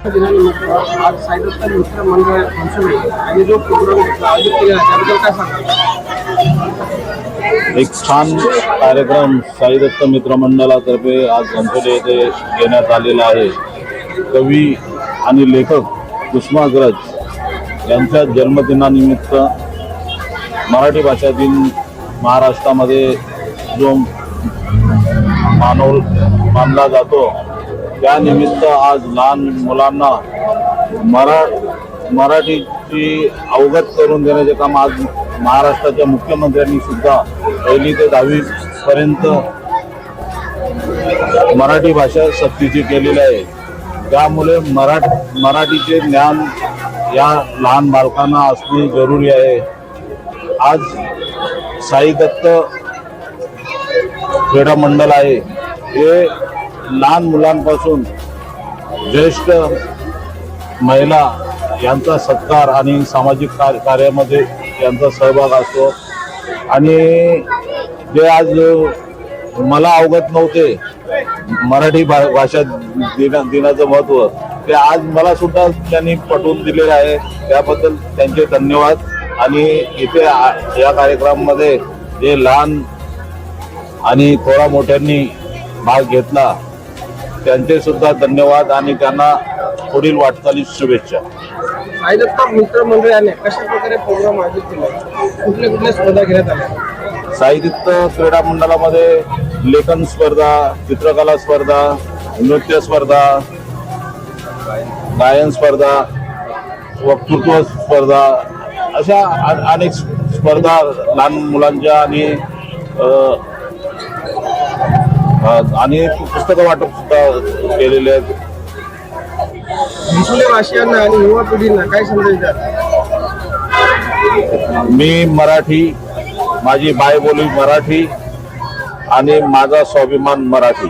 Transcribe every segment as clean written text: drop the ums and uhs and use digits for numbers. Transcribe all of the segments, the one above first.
दिनानिमित्त आज साई दत्त मित्र मंडळ घनसोली यांनी जो प्रोग्राम आयोजित केलेला त्याबद्दल काय सांगाल? एक छान कार्यक्रम साई दत्त मित्र मंडळातर्फे आज घनसोली येथे घेण्यात आलेला आहे। कवी आणि लेखक कुसुमाग्रज यांच्या जन्मदिनानिमित्त मराठी भाषा दिन महाराष्ट्रामध्ये जो मानला जातो त्यानिमित्त आज लहान मुलांना मराठीची अवगत करून देण्याचे काम आज महाराष्ट्राच्या मुख्यमंत्र्यांनी सुद्धा 1ली ते 10वी पर्यंत मराठी भाषा सक्तीची केलेली आहे। त्यामुळे मराठीचे ज्ञान या लहान बालकांना असणे जरुरी आहे। आज साई दत्त क्रीडा मंडळ आहे हे लहान मुलांपासून ज्येष्ठ महिला यांचा सत्कार आणि सामाजिक कार्यामध्ये यांचा सहभाग असतो। आणि जे आज मला अवगत नव्हते मराठी भाषा दिनाचं महत्त्व ते आज मला सुद्धा त्यांनी पटवून दिलेलं आहे, त्याबद्दल त्यांचे धन्यवाद। आणि इथे या कार्यक्रमामध्ये जे लहान आणि थोडा मोठ्यांनी भाग घेतला त्यांचे सुद्धा धन्यवाद आणि त्यांना पुढील वाटचालीस शुभेच्छा। साई दत्त मित्र मंडळाने कशा प्रकारे प्रोग्राम आयोजित केला, कुठल्या स्पर्धा घेण्यात आल्या? साई दत्त क्रीडा मंडळामध्ये लेखन स्पर्धा, चित्रकला स्पर्धा, नृत्य स्पर्धा, गायन स्पर्धा, वक्तृत्व स्पर्धा अशा अनेक स्पर्धा लहान मुलांच्या आणि पुस्तकं वाटप सुद्धा केलेले आहेत। घनसोली वासियांना आणि युवा पिढींना काय संदेश द्याल? मी मराठी, माझी मायबोली मराठी आणि माझा स्वाभिमान मराठी।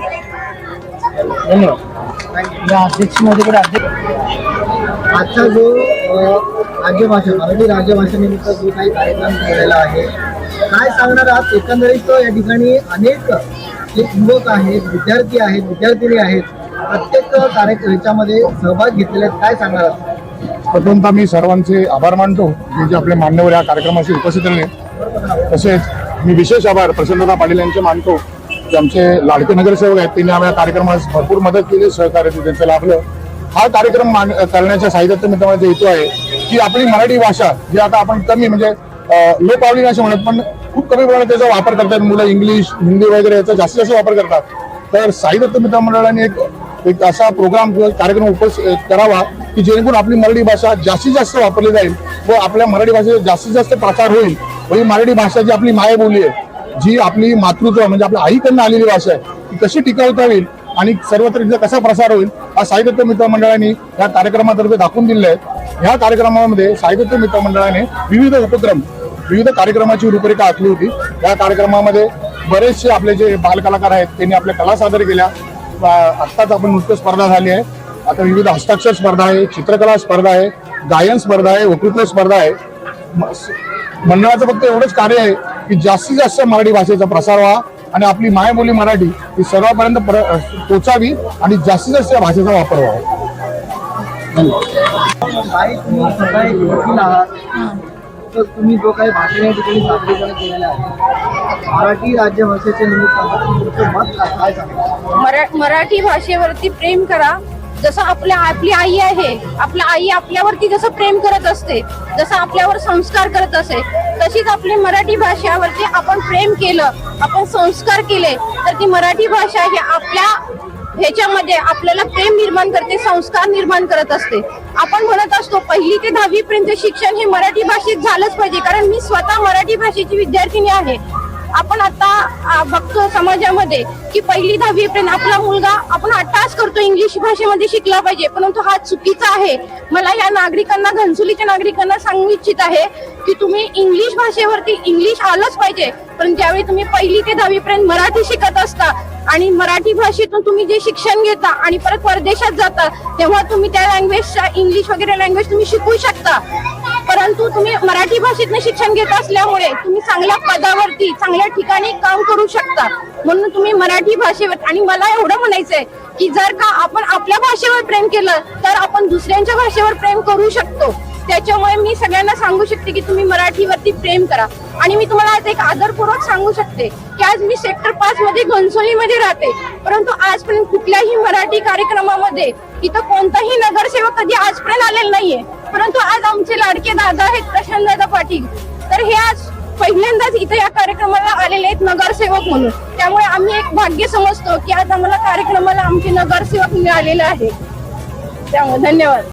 आजचा जो राज्यभाषा मराठी राज्यभाषेनिमित्त जो काही कार्यक्रम केलेला आहे काय सांगणार आहात? एकंदरीत या ठिकाणी अनेक जे युवक आहेत, विद्यार्थी आहेत, विद्यार्थिनी आहेत, प्रत्येक ह्याच्यामध्ये सहभाग घेतलेले आहेत, काय सांगणार आहात? प्रथमतः मी सर्वांचे आभार मानतो जे आपले मान्यवर या कार्यक्रमाशी उपस्थित राहिले। तसेच मी विशेष आभार प्रसन्नता पाटील यांचे मानतो की आमचे लाडके नगरसेवक आहेत, त्यांनी आम्हाला कार्यक्रमास भरपूर मदत केली, सहकार्य त्यांचं लाभलं। हा कार्यक्रम करण्याच्या साई दत्त मित्रांमध्ये हेतू आहे की आपली मराठी भाषा जी आता आपण कमी म्हणजे लोप पावली असे म्हणत पण खूप कमी प्रमाणात त्याचा वापर करतात मुलं, इंग्लिश हिंदी वगैरे याचा जास्तीत जास्त वापर करतात। तर साई दत्त मित्र मंडळाने एक असा प्रोग्राम किंवा कार्यक्रम उपस्थित करावा की जेणेकरून आपली मराठी भाषा जास्तीत जास्त वापरली जाईल व आपल्या मराठी भाषेचा जास्तीत जास्त प्रचार होईल व ही मराठी भाषा जी आपली मायबोली आहे, जी आपली मातृत्व म्हणजे आपल्या आईकडनं आलेली भाषा आहे ती कशी टिकवता येईल आणि सर्वत्र कसा प्रसार होईल हा साई दत्त मित्र मंडळाने या कार्यक्रमातर्फे दाखवून दिलेला आहे। ह्या कार्यक्रमामध्ये साई दत्त मित्र मंडळाने विविध कार्यक्रमाची रूपरेखा आखली होती। या कार्यक्रमामध्ये बरेचसे आपले जे बालकलाकार आहेत त्यांनी आपल्या कला सादर केल्या। आत्ताच आपण नृत्य स्पर्धा झाली आहे, आता विविध हस्ताक्षर स्पर्धा आहे, चित्रकला स्पर्धा आहे, गायन स्पर्धा आहे, वक्तृत्व स्पर्धा आहे। मंडळाचं फक्त एवढंच कार्य आहे की जास्तीत जास्त मराठी भाषेचा प्रसार व्हावा आणि आपली मायबोली मराठी ही सर्वांपर्यंत पोचावी आणि जास्तीत जास्त या भाषेचा वापर व्हावा। तर तुम्ही जो काही भाषण या ठिकाणी सादरीकरण केलेलं आहे मराठी राज्यभाषेच्या निमित्तानं मत काय सांगा? मराठी भाषेवरती प्रेम करा, जसं आपली आई आहे, आपली आई आपल्यावरती जसं प्रेम करत असते, जसं आपल्यावर संस्कार करत असते, तशीच आपली मराठी भाषेवरती आपण प्रेम केलं, आपण संस्कार केले तर ती मराठी भाषा ही आपल्या ह्याच्यामध्ये आपल्याला प्रेम निर्माण करते, संस्कार निर्माण करत असते। आपण म्हणत असतो 1ली ते 10वी पर्यंत शिक्षण हे मराठी भाषेत झालंच पाहिजे, कारण मी स्वतः मराठी भाषेची विद्यार्थिनी आहे। आपण आता बघतो समाजामध्ये की 1ली 10वी पर्यंत आपला मुलगा आपण अट्टास करतो इंग्लिश भाषेमध्ये शिकला पाहिजे, परंतु हा चुकीचा आहे। मला या नागरिकांना, घनसोलीच्या नागरिकांना सांगू इच्छित आहे की तुम्ही इंग्लिश भाषेवरती इंग्लिश आलंच पाहिजे, पण ज्यावेळी तुम्ही 1ली ते 10वी पर्यंत मराठी शिकत असता आणि मराठी भाषेतून तुम्ही जे शिक्षण घेता आणि परत परदेशात जाता तेव्हा तुम्ही त्या लँग्वेजच्या इंग्लिश वगैरे लँग्वेज तुम्ही शिकू शकता, परंतु तुम्ही मराठी भाषेतनं शिक्षण घेत असल्यामुळे तुम्ही चांगल्या पदावरती चांगल्या ठिकाणी काम करू शकता। म्हणून तुम्ही मराठी भाषेवर, आणि मला एवढं म्हणायचंय की जर का आपण आपल्या भाषेवर प्रेम केलं तर आपण दुसऱ्यांच्या भाषेवर प्रेम करू शकतो. त्याच्यामुळे मी सगळ्यांना सांगू शकते की तुम्ही मराठीवरती प्रेम करा. आणि मी तुम्हाला आज एक आदरपूर्वक सांगू शकते की आज मी सेक्टर 5 मध्ये घनसोलीमध्ये राहते, परंतु आजपर्यंत कुठल्याही मराठी कार्यक्रमामध्ये इथं कोणताही नगरसेवक कधी आजपर्यंत आलेला नाहीये. परंतु आज आमचे लाडके दादा आहेत प्रशांत दादा पाटील, तर हे आज पहिल्यांदाच इथे या कार्यक्रमाला आलेले आहेत नगरसेवक म्हणून. त्यामुळे आम्ही एक भाग्य समजतो की आज आम्हाला कार्यक्रमाला आमचे नगरसेवक मिळालेले आहे. त्यामुळे धन्यवाद.